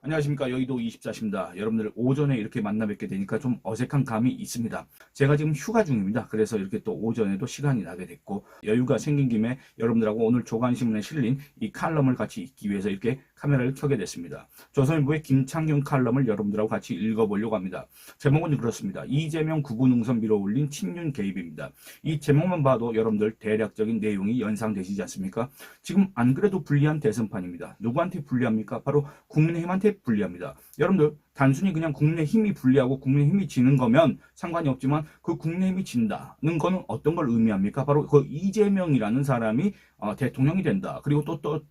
안녕하십니까. 여의도 24시입니다. 여러분들 오전에 이렇게 만나 뵙게 되니까 좀 어색한 감이 있습니다. 제가 지금 휴가 중입니다. 그래서 이렇게 또 오전에도 시간이 나게 됐고 여유가 생긴 김에 여러분들하고 오늘 조간신문에 실린 이 칼럼을 같이 읽기 위해서 이렇게 카메라를 켜게 됐습니다. 조선일보의 김창균 칼럼을 여러분들하고 같이 읽어보려고 합니다. 제목은 그렇습니다. 이재명 구구능선 밀어올린 친윤 개입입니다. 이 제목만 봐도 여러분들 대략적인 내용이 연상되시지 않습니까? 지금 안 그래도 불리한 대선판입니다. 누구한테 불리합니까? 바로 국민의힘한테 불리합니다. 여러분들 단순히 그냥 국민의힘이 불리하고 국민의힘이 지는 거면 상관이 없지만 그 국민의힘이 진다는 거는 어떤 걸 의미합니까? 바로 그 이재명이라는 사람이 대통령이 된다. 그리고 또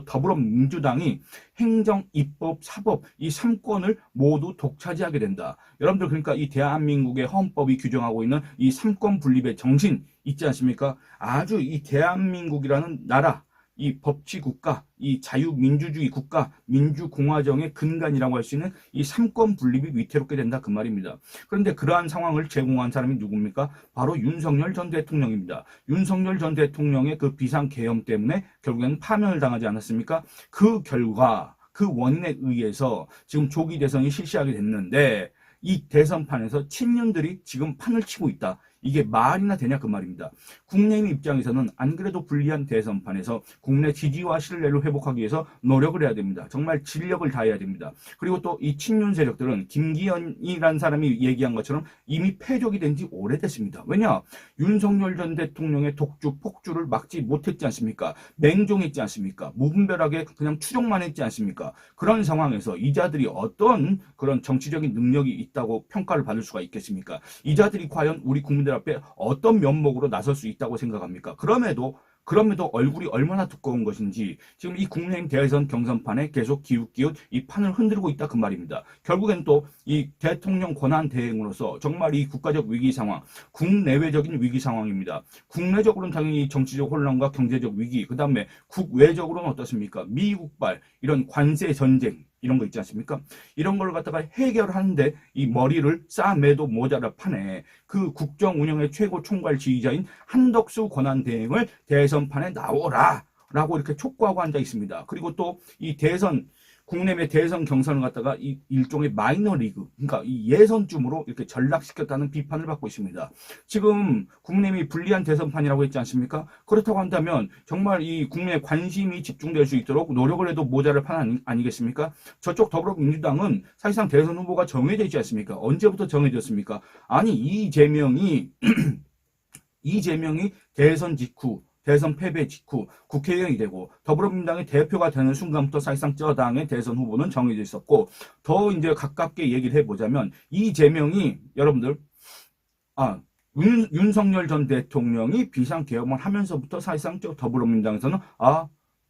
더불어민주당이 행정, 입법, 사법 이 3권을 모두 독차지하게 된다. 여러분들 그러니까 이 대한민국의 헌법이 규정하고 있는 이 3권 분립의 정신 있지 않습니까? 아주 이 대한민국이라는 나라 이 법치국가, 이 자유민주주의 국가, 민주공화정의 근간이라고 할 수 있는 이 3권 분립이 위태롭게 된다 그 말입니다. 그런데 그러한 상황을 제공한 사람이 누굽니까? 바로 윤석열 전 대통령입니다. 윤석열 전 대통령의 그 비상계엄 때문에 결국에는 파면을 당하지 않았습니까? 그 결과, 그 원인에 의해서 지금 조기 대선이 실시하게 됐는데 이 대선판에서 친윤들이 지금 판을 치고 있다. 이게 말이나 되냐 그 말입니다. 국내의 입장에서는 안 그래도 불리한 대선판에서 국내 지지와 신뢰를 회복하기 위해서 노력을 해야 됩니다. 정말 진력을 다해야 됩니다. 그리고 또 이 친윤 세력들은 김기현이라는 사람이 얘기한 것처럼 이미 패족이 된 지 오래됐습니다. 왜냐? 윤석열 전 대통령의 독주, 폭주를 막지 못했지 않습니까? 맹종했지 않습니까? 무분별하게 그냥 추종만 했지 않습니까? 그런 상황에서 이자들이 어떤 그런 정치적인 능력이 있다고 평가를 받을 수가 있겠습니까? 이자들이 과연 우리 국민들 앞에 어떤 면목으로 나설 수 있다고 생각합니까? 그럼에도 얼굴이 얼마나 두꺼운 것인지 지금 이 국민의힘 대선 경선판에 계속 기웃기웃 이 판을 흔들고 있다 그 말입니다. 결국엔 또 이 대통령 권한 대행으로서 정말 이 국가적 위기 상황, 국내외적인 위기 상황입니다. 국내적으로는 당연히 정치적 혼란과 경제적 위기, 그 다음에 국외적으로는 어떻습니까? 미국발 이런 관세 전쟁 이런 거 있지 않습니까? 이런 걸 갖다가 해결하는데 이 머리를 싸매도 모자랄 판에 그 국정 운영의 최고 총괄 지휘자인 한덕수 권한대행을 대선판에 나오라 라고 이렇게 촉구하고 앉아 있습니다. 그리고 또 이 국내외 대선 경선을 갖다가 이 일종의 마이너리그, 그러니까 이 예선쯤으로 이렇게 전락시켰다는 비판을 받고 있습니다. 지금 국민의힘이 불리한 대선판이라고 했지 않습니까? 그렇다고 한다면 정말 이 국민의 관심이 집중될 수 있도록 노력을 해도 모자랄 판 아니겠습니까? 저쪽 더불어민주당은 사실상 대선 후보가 정해져 있지 않습니까? 언제부터 정해졌습니까? 아니 이재명이 대선 직후 대선 패배 직후 국회의원이 되고 더불어민주당의 대표가 되는 순간부터 사실상 저 당의 대선 후보는 정해져 있었고 더 이제 가깝게 얘기를 해보자면 이재명이 여러분들 윤석열 전 대통령이 비상계엄을 하면서부터 사실상 저 더불어민주당에서는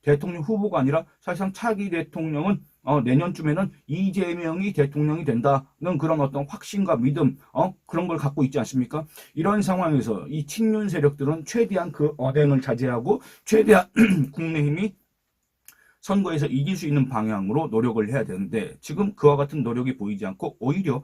대통령 후보가 아니라 사실상 차기 대통령은 내년쯤에는 이재명이 대통령이 된다는 그런 어떤 확신과 믿음, 그런 걸 갖고 있지 않습니까? 이런 상황에서 이 친윤 세력들은 최대한 그 언행을 자제하고 최대한 국민의힘이 선거에서 이길 수 있는 방향으로 노력을 해야 되는데 지금 그와 같은 노력이 보이지 않고 오히려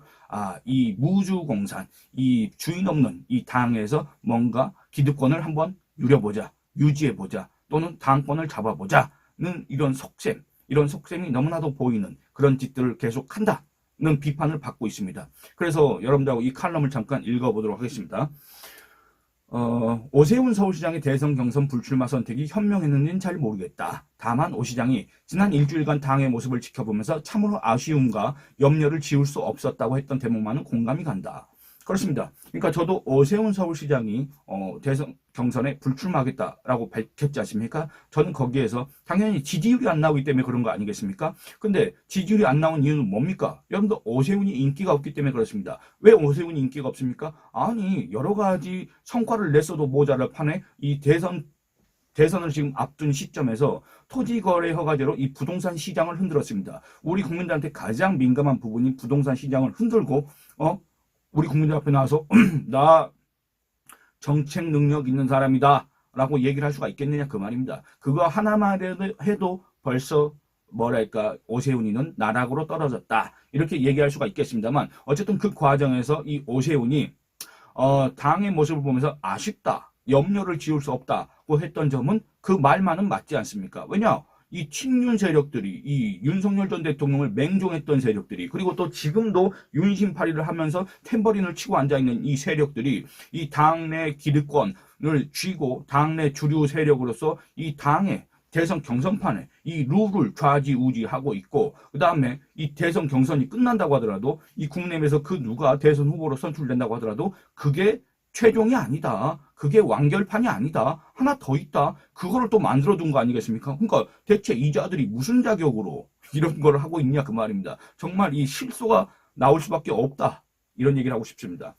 이 무주공산, 이 주인 없는 이 당에서 뭔가 기득권을 한번 누려보자, 유지해보자, 또는 당권을 잡아보자는 이런 속셈이 너무나도 보이는 그런 짓들을 계속 한다는 비판을 받고 있습니다. 그래서 여러분들하고 이 칼럼을 잠깐 읽어보도록 하겠습니다. 오세훈 서울시장의 대선 경선 불출마 선택이 현명했는지는 잘 모르겠다. 다만 오 시장이 지난 일주일간 당의 모습을 지켜보면서 참으로 아쉬움과 염려를 지울 수 없었다고 했던 대목만은 공감이 간다. 그렇습니다. 그러니까 저도 오세훈 서울시장이 대선 경선에 불출마하겠다라고 밝혔지 않습니까? 저는 거기에서 당연히 지지율이 안 나오기 때문에 그런 거 아니겠습니까? 근데 지지율이 안 나온 이유는 뭡니까? 여러분들 오세훈이 인기가 없기 때문에 그렇습니다. 왜 오세훈이 인기가 없습니까? 아니 여러 가지 성과를 냈어도 모자랄 판에 이 대선을 지금 앞둔 시점에서 토지거래 허가제로 이 부동산 시장을 흔들었습니다. 우리 국민들한테 가장 민감한 부분인 부동산 시장을 흔들고 우리 국민들 앞에 나와서 나 정책 능력 있는 사람이다 라고 얘기를 할 수가 있겠느냐 그 말입니다. 그거 하나만 해도 벌써 오세훈이는 나락으로 떨어졌다 이렇게 얘기할 수가 있겠습니다만 어쨌든 그 과정에서 이 오세훈이 당의 모습을 보면서 아쉽다, 염려를 지울 수 없다고 했던 점은 그 말만은 맞지 않습니까? 왜냐? 이 친윤 세력들이, 이 윤석열 전 대통령을 맹종했던 세력들이, 그리고 또 지금도 윤심파리를 하면서 탬버린을 치고 앉아있는 이 세력들이 이 당내 기득권을 쥐고 당내 주류 세력으로서 이 당의 대선 경선판에 이 룰을 좌지우지하고 있고, 그 다음에 이 대선 경선이 끝난다고 하더라도 이 국내에서 그 누가 대선 후보로 선출된다고 하더라도 그게 최종이 아니다. 그게 완결판이 아니다. 하나 더 있다. 그거를 또 만들어둔 거 아니겠습니까? 그러니까 대체 이 자들이 무슨 자격으로 이런 걸 하고 있냐 그 말입니다. 정말 이 실소가 나올 수밖에 없다. 이런 얘기를 하고 싶습니다.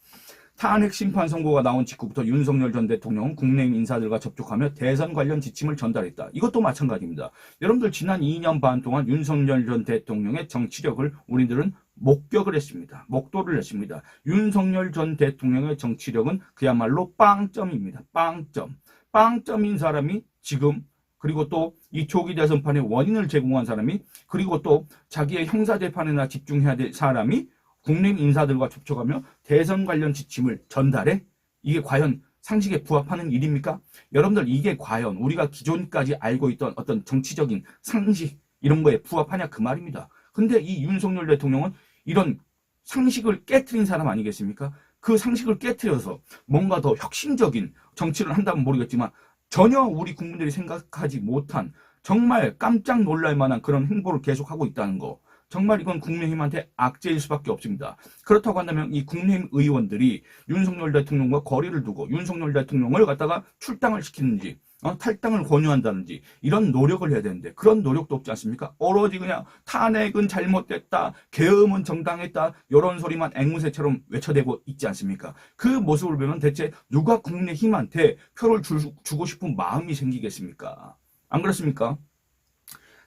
탄핵 심판 선고가 나온 직후부터 윤석열 전 대통령은 국내인 인사들과 접촉하며 대선 관련 지침을 전달했다. 이것도 마찬가지입니다. 여러분들 지난 2년 반 동안 윤석열 전 대통령의 정치력을 우리들은 목격을 했습니다. 목도를 했습니다. 윤석열 전 대통령의 정치력은 그야말로 빵점입니다. 빵점. 빵점인 사람이 지금, 그리고 또 이 조기 대선판의 원인을 제공한 사람이, 그리고 또 자기의 형사재판에나 집중해야 될 사람이 국내인 인사들과 접촉하며 대선 관련 지침을 전달해? 이게 과연 상식에 부합하는 일입니까? 여러분들, 이게 과연 우리가 기존까지 알고 있던 어떤 정치적인 상식 이런 거에 부합하냐 그 말입니다. 근데 이 윤석열 대통령은 이런 상식을 깨트린 사람 아니겠습니까? 그 상식을 깨트려서 뭔가 더 혁신적인 정치를 한다면 모르겠지만 전혀 우리 국민들이 생각하지 못한 정말 깜짝 놀랄 만한 그런 행보를 계속하고 있다는 거. 정말 이건 국민의힘한테 악재일 수밖에 없습니다. 그렇다고 한다면 이 국민의힘 의원들이 윤석열 대통령과 거리를 두고 윤석열 대통령을 갖다가 출당을 시키는지 탈당을 권유한다든지 이런 노력을 해야 되는데 그런 노력도 없지 않습니까? 오로지 그냥 탄핵은 잘못됐다, 계엄은 정당했다 이런 소리만 앵무새처럼 외쳐대고 있지 않습니까? 그 모습을 보면 대체 누가 국민의힘한테 표를 주고 싶은 마음이 생기겠습니까? 안 그렇습니까?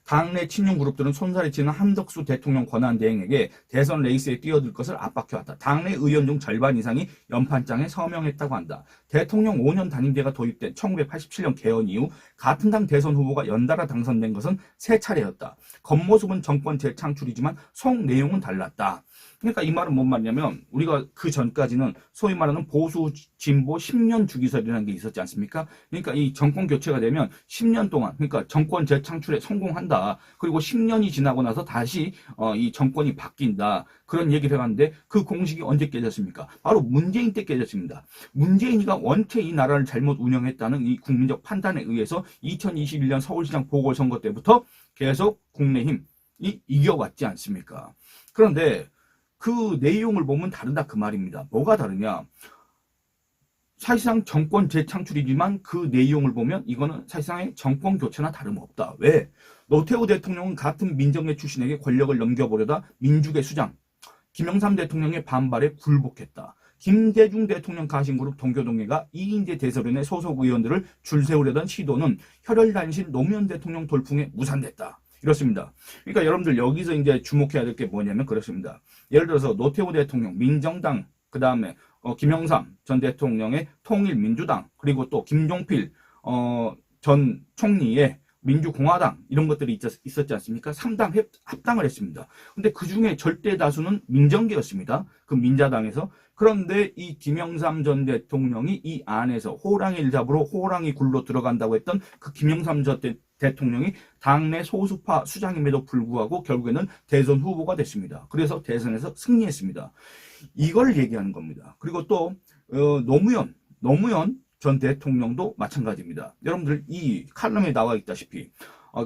당내 친윤 그룹들은 손살이 치는 한덕수 대통령 권한대행에게 대선 레이스에 뛰어들 것을 압박해왔다. 당내 의원 중 절반 이상이 연판장에 서명했다고 한다. 대통령 5년 단임제가 도입된 1987년 개헌 이후 같은 당 대선 후보가 연달아 당선된 것은 3차례였다. 겉모습은 정권 재창출이지만 속 내용은 달랐다. 그러니까 이 말은 뭔 말이냐면 우리가 그 전까지는 소위 말하는 보수 진보 10년 주기설이라는 게 있었지 않습니까? 그러니까 이 정권 교체가 되면 10년 동안 그러니까 정권 재창출에 성공한다. 그리고 10년이 지나고 나서 다시 이 정권이 바뀐다. 그런 얘기를 해봤는데 그 공식이 언제 깨졌습니까? 바로 문재인 때 깨졌습니다. 문재인이가 원체 이 나라를 잘못 운영했다는 이 국민적 판단에 의해서 2021년 서울시장 보궐선거 때부터 계속 국민의힘이 이겨왔지 않습니까? 그런데 그 내용을 보면 다르다 그 말입니다. 뭐가 다르냐? 사실상 정권 재창출이지만 그 내용을 보면 이거는 사실상의 정권 교체나 다름없다. 왜? 노태우 대통령은 같은 민정계 출신에게 권력을 넘겨보려다 민주계 수장 김영삼 대통령의 반발에 굴복했다. 김대중 대통령 가신그룹 동교동계가 이인재 대설위원회 소속 의원들을 줄 세우려던 시도는 혈혈단신 노무현 대통령 돌풍에 무산됐다. 이렇습니다. 그러니까 여러분들 여기서 이제 주목해야 될 게 뭐냐면 그렇습니다. 예를 들어서 노태우 대통령, 민정당, 그 다음에 김영삼 전 대통령의 통일민주당, 그리고 또 김종필 전 총리의 민주공화당 이런 것들이 있었지 않습니까? 3당 합당을 했습니다. 근데 그 중에 절대 다수는 민정계였습니다. 그 민자당에서. 그런데 이 김영삼 전 대통령이 이 안에서 호랑이를 잡으러 호랑이 굴로 들어간다고 했던 그 김영삼 전 대통령이 당내 소수파 수장임에도 불구하고 결국에는 대선 후보가 됐습니다. 그래서 대선에서 승리했습니다. 이걸 얘기하는 겁니다. 그리고 또 노무현 전 대통령도 마찬가지입니다. 여러분들 이 칼럼에 나와 있다시피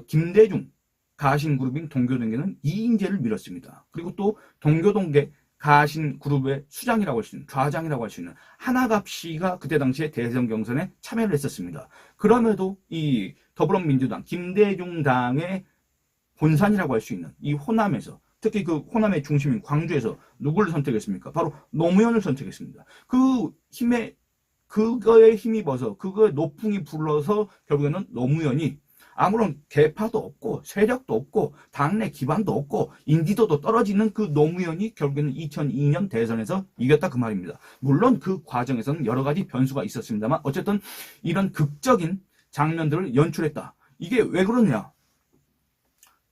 김대중 가신그룹인 동교동계는 이인재를 밀었습니다. 그리고 또 동교동계 가신그룹의 수장이라고 할 수 있는, 좌장이라고 할 수 있는 한아갑 씨가 그때 당시에 대선 경선에 참여를 했었습니다. 그럼에도 이 더불어민주당, 김대중당의 본산이라고 할 수 있는 이 호남에서, 특히 그 호남의 중심인 광주에서 누구를 선택했습니까? 바로 노무현을 선택했습니다. 그거에 힘입어서, 그거에 노풍이 불러서 결국에는 노무현이 아무런 계파도 없고 세력도 없고 당내 기반도 없고 인지도도 떨어지는 그 노무현이 결국에는 2002년 대선에서 이겼다 그 말입니다. 물론 그 과정에서는 여러 가지 변수가 있었습니다만 어쨌든 이런 극적인 장면들을 연출했다. 이게 왜 그러냐?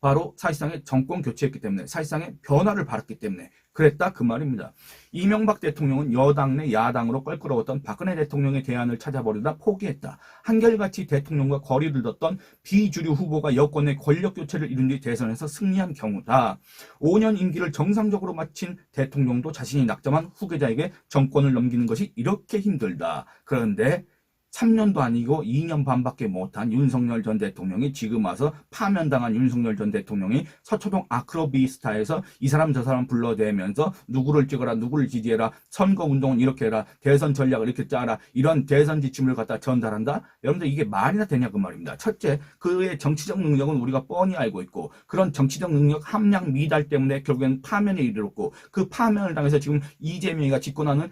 바로 사실상의 정권 교체했기 때문에, 사실상의 변화를 바랐기 때문에 그랬다 그 말입니다. 이명박 대통령은 여당 내 야당으로 껄끄러웠던 박근혜 대통령의 대안을 찾아버리다 포기했다. 한결같이 대통령과 거리를 뒀던 비주류 후보가 여권의 권력 교체를 이룬 뒤 대선에서 승리한 경우다. 5년 임기를 정상적으로 마친 대통령도 자신이 낙점한 후계자에게 정권을 넘기는 것이 이렇게 힘들다. 그런데 3년도 아니고 2년 반밖에 못한 윤석열 전 대통령이 지금 와서 파면당한 윤석열 전 대통령이 서초동 아크로비스타에서 이 사람 저 사람 불러대면서 누구를 찍어라, 누구를 지지해라, 선거운동은 이렇게 해라, 대선 전략을 이렇게 짜라, 이런 대선 지침을 갖다 전달한다? 여러분들 이게 말이나 되냐 그 말입니다. 첫째, 그의 정치적 능력은 우리가 뻔히 알고 있고, 그런 정치적 능력 함량 미달 때문에 결국엔 파면에 이르렀고, 그 파면을 당해서 지금 이재명이가 집권하는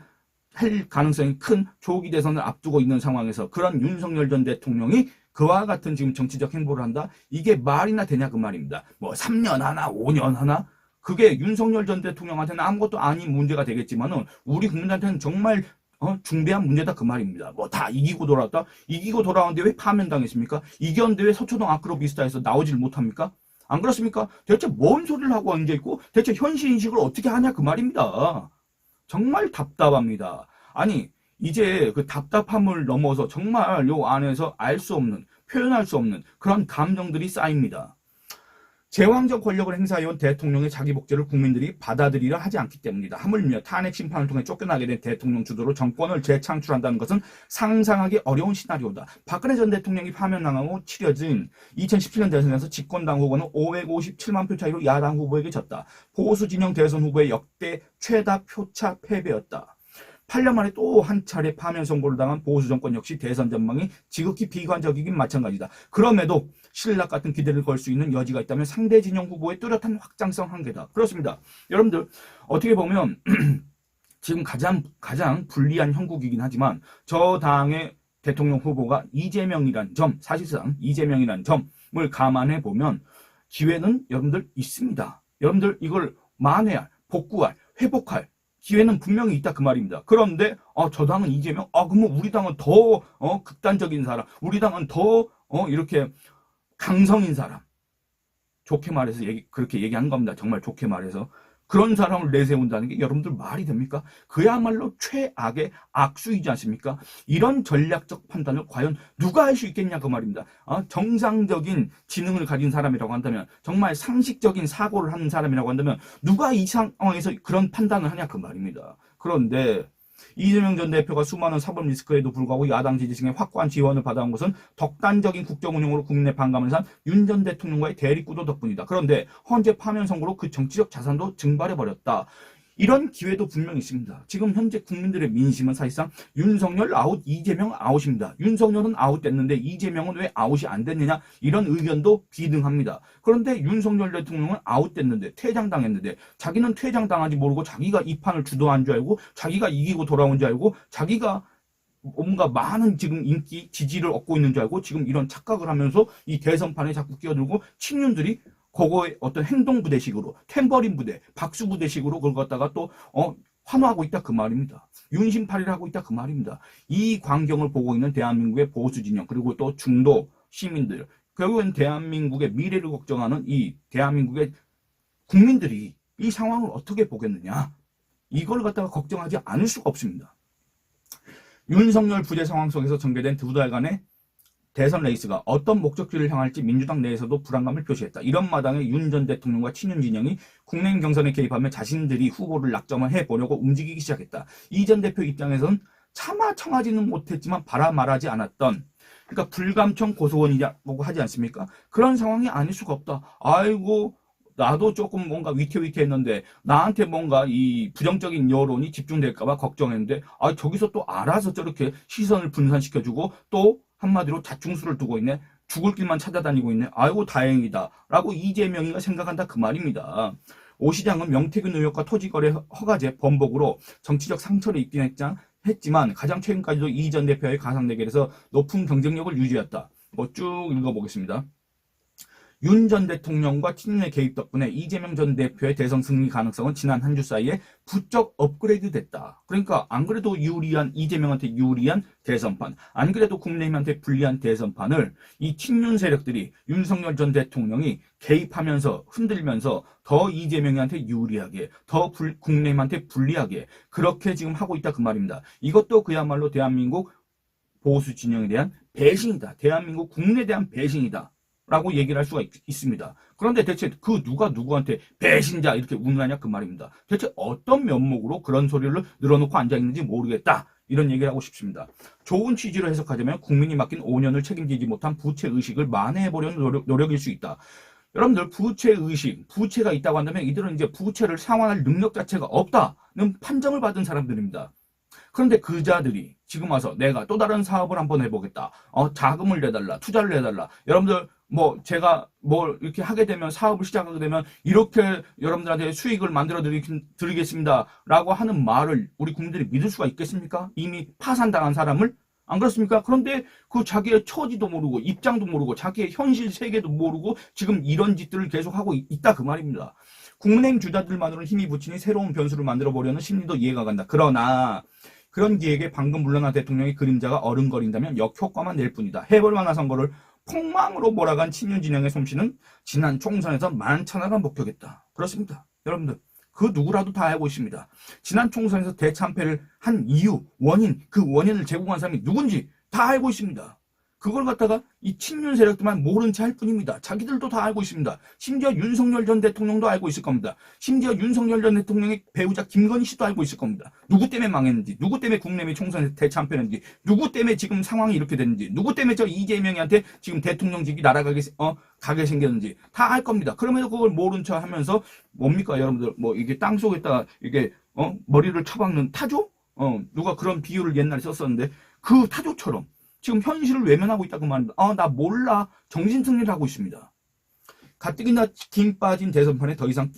할 가능성이 큰 조기 대선을 앞두고 있는 상황에서 그런 윤석열 전 대통령이 그와 같은 지금 정치적 행보를 한다? 이게 말이나 되냐 그 말입니다. 뭐 3년 하나 5년 하나? 그게 윤석열 전 대통령한테는 아무것도 아닌 문제가 되겠지만은 우리 국민한테는 정말 중대한 문제다 그 말입니다. 뭐 다 이기고 돌아왔다? 이기고 돌아왔는데 왜 파면당했습니까? 이겼는데 왜 서초동 아크로비스타에서 나오질 못합니까? 안 그렇습니까? 대체 뭔 소리를 하고 앉아있고 대체 현실인식을 어떻게 하냐 그 말입니다. 정말 답답합니다. 아니 이제 그 답답함을 넘어서 정말 요 안에서 알 수 없는, 표현할 수 없는 그런 감정들이 쌓입니다. 제왕적 권력을 행사해온 대통령의 자기 복제를 국민들이 받아들이려 하지 않기 때문이다. 하물며 탄핵 심판을 통해 쫓겨나게 된 대통령 주도로 정권을 재창출한다는 것은 상상하기 어려운 시나리오다. 박근혜 전 대통령이 파면당하고 치러진 2017년 대선에서 집권당 후보는 557만 표 차이로 야당 후보에게 졌다. 보수 진영 대선 후보의 역대 최다 표차 패배였다. 8년 만에 또 한 차례 파면 선고를 당한 보수 정권 역시 대선 전망이 지극히 비관적이긴 마찬가지다. 그럼에도 신락 같은 기대를 걸 수 있는 여지가 있다면 상대 진영 후보의 뚜렷한 확장성 한계다. 그렇습니다. 여러분들 어떻게 보면 지금 가장 불리한 형국이긴 하지만 저 당의 대통령 후보가 이재명이란 점, 사실상 이재명이란 점을 감안해 보면 기회는 여러분들 있습니다. 여러분들 이걸 만회할, 복구할, 회복할 기회는 분명히 있다 그 말입니다. 그런데 저 당은 이재명, 그러면 우리 당은 더 극단적인 사람, 우리 당은 더 이렇게 강성인 사람, 좋게 말해서 그렇게 얘기한 겁니다. 정말 좋게 말해서 그런 사람을 내세운다는 게 여러분들 말이 됩니까? 그야말로 최악의 악수이지 않습니까? 이런 전략적 판단을 과연 누가 할 수 있겠냐 그 말입니다. 정상적인 지능을 가진 사람이라고 한다면, 정말 상식적인 사고를 하는 사람이라고 한다면 누가 이 상황에서 그런 판단을 하냐 그 말입니다. 그런데 이재명 전 대표가 수많은 사법 리스크에도 불구하고 야당 지지층의 확고한 지원을 받아온 것은 덕단적인 국정 운영으로 국민의 반감을 산 윤 전 대통령과의 대립구도 덕분이다. 그런데 헌재 파면 선고로 그 정치적 자산도 증발해버렸다. 이런 기회도 분명히 있습니다. 지금 현재 국민들의 민심은 사실상 윤석열 아웃, 이재명 아웃입니다. 윤석열은 아웃됐는데 이재명은 왜 아웃이 안 됐느냐, 이런 의견도 비등합니다. 그런데 윤석열 대통령은 아웃됐는데, 퇴장당했는데 자기는 퇴장당하지 모르고 자기가 이 판을 주도한 줄 알고, 자기가 이기고 돌아온 줄 알고, 자기가 뭔가 많은 지금 인기, 지지를 얻고 있는 줄 알고 지금 이런 착각을 하면서 이 대선판에 자꾸 끼어들고, 친윤들이 그거의 어떤 행동 부대식으로, 탬버린 부대, 박수 부대식으로 그걸 갖다가 또 환호하고 있다 그 말입니다. 윤심팔이를 하고 있다 그 말입니다. 이 광경을 보고 있는 대한민국의 보수 진영, 그리고 또 중도 시민들, 결국엔 대한민국의 미래를 걱정하는 이 대한민국의 국민들이 이 상황을 어떻게 보겠느냐, 이걸 갖다가 걱정하지 않을 수가 없습니다. 윤석열 부재 상황 속에서 전개된 두 달간의 대선 레이스가 어떤 목적지를 향할지 민주당 내에서도 불안감을 표시했다. 이런 마당에 윤 전 대통령과 친윤 진영이 국내인 경선에 개입하며 자신들이 후보를 낙점을 해보려고 움직이기 시작했다. 이 전 대표 입장에서는 차마 청하지는 못했지만 바라 말하지 않았던, 그러니까 불감청 고소원이라고 하지 않습니까? 그런 상황이 아닐 수가 없다. 아이고, 나도 조금 뭔가 위태위태했는데 나한테 뭔가 이 부정적인 여론이 집중될까봐 걱정했는데 저기서 또 알아서 저렇게 시선을 분산시켜주고 또 한마디로 자충수를 두고 있네, 죽을 길만 찾아다니고 있네, 아이고 다행이다 라고 이재명이가 생각한다 그 말입니다. 오 시장은 명태균 의혹과 토지거래 허가제 번복으로 정치적 상처를 입긴 했지만 가장 최근까지도 이 전 대표의 가상 대결에서 높은 경쟁력을 유지했다. 쭉 읽어보겠습니다. 윤 전 대통령과 친윤의 개입 덕분에 이재명 전 대표의 대선 승리 가능성은 지난 한 주 사이에 부쩍 업그레이드 됐다. 그러니까 안 그래도 이재명한테 유리한 대선판, 안 그래도 국민의힘한테 불리한 대선판을 이 친윤 세력들이 윤석열 전 대통령이 개입하면서 흔들면서 더 이재명한테 유리하게, 더 국민의힘한테 불리하게 그렇게 지금 하고 있다 그 말입니다. 이것도 그야말로 대한민국 보수 진영에 대한 배신이다. 대한민국 국내에 대한 배신이다. 라고 얘기를 할 수가 있습니다. 그런데 대체 그 누가 누구한테 배신자 이렇게 운하냐 그 말입니다. 대체 어떤 면목으로 그런 소리를 늘어놓고 앉아있는지 모르겠다. 이런 얘기를 하고 싶습니다. 좋은 취지로 해석하자면 국민이 맡긴 5년을 책임지지 못한 부채의식을 만회해보려는 노력일 수 있다. 여러분들 부채의식, 부채가 있다고 한다면 이들은 이제 부채를 상환할 능력 자체가 없다는 판정을 받은 사람들입니다. 그런데 그 자들이 지금 와서 내가 또 다른 사업을 한번 해보겠다. 자금을 내달라, 투자를 내달라. 여러분들 제가 이렇게 하게 되면 사업을 시작하게 되면 이렇게 여러분들한테 수익을 만들어 드리겠습니다. 라고 하는 말을 우리 국민들이 믿을 수가 있겠습니까? 이미 파산당한 사람을? 안 그렇습니까? 그런데 그 자기의 처지도 모르고 입장도 모르고 자기의 현실 세계도 모르고 지금 이런 짓들을 계속하고 있다 그 말입니다. 국민의힘 주자들만으로는 힘이 붙이니 새로운 변수를 만들어 보려는 심리도 이해가 간다. 그러나 그런 기획에 방금 물러난 대통령의 그림자가 어른거린다면 역효과만 낼 뿐이다. 해볼 만한 선거를 폭망으로 몰아간 친윤 진영의 솜씨는 지난 총선에서 만천하가 목격했다. 그렇습니다. 여러분들 그 누구라도 다 알고 있습니다. 지난 총선에서 대참패를 한 이유, 원인, 그 원인을 제공한 사람이 누군지 다 알고 있습니다. 그걸 갖다가 이 친윤 세력들만 모른 채 할 뿐입니다. 자기들도 다 알고 있습니다. 심지어 윤석열 전 대통령도 알고 있을 겁니다. 심지어 윤석열 전 대통령의 배우자 김건희 씨도 알고 있을 겁니다. 누구 때문에 망했는지, 누구 때문에 국내미 총선에서 대참패했는지, 누구 때문에 지금 상황이 이렇게 됐는지, 누구 때문에 저 이재명한테 지금 대통령직이 가게 생겼는지 다 알 겁니다. 그럼에도 그걸 모른 척 하면서 뭡니까 여러분들 이게 땅 속에다가 이게 머리를 처박는 타조? 누가 그런 비유를 옛날에 썼었는데 그 타조처럼 지금 현실을 외면하고 있다고 말합니다. 나 몰라. 정신승리를 하고 있습니다. 가뜩이나 김 빠진 대선판에 더 이상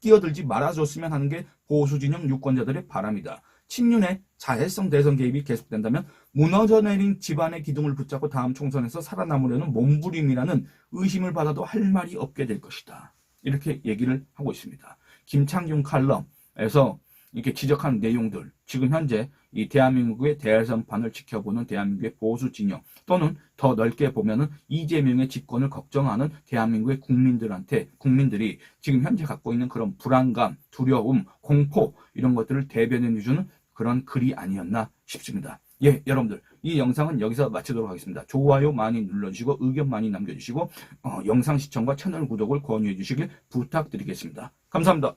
끼어들지 말아줬으면 하는 게 보수진영 유권자들의 바람이다. 친윤의 자해성 대선 개입이 계속된다면 무너져 내린 집안의 기둥을 붙잡고 다음 총선에서 살아남으려는 몸부림이라는 의심을 받아도 할 말이 없게 될 것이다. 이렇게 얘기를 하고 있습니다. 김창균 칼럼에서 이렇게 지적한 내용들, 지금 현재 이 대한민국의 대선판을 지켜보는 대한민국의 보수 진영 또는 더 넓게 보면은 이재명의 집권을 걱정하는 대한민국의 국민들이 지금 현재 갖고 있는 그런 불안감, 두려움, 공포 이런 것들을 대변해주는 그런 글이 아니었나 싶습니다. 예, 여러분들 이 영상은 여기서 마치도록 하겠습니다. 좋아요 많이 눌러주시고 의견 많이 남겨주시고 영상 시청과 채널 구독을 권유해 주시길 부탁드리겠습니다. 감사합니다.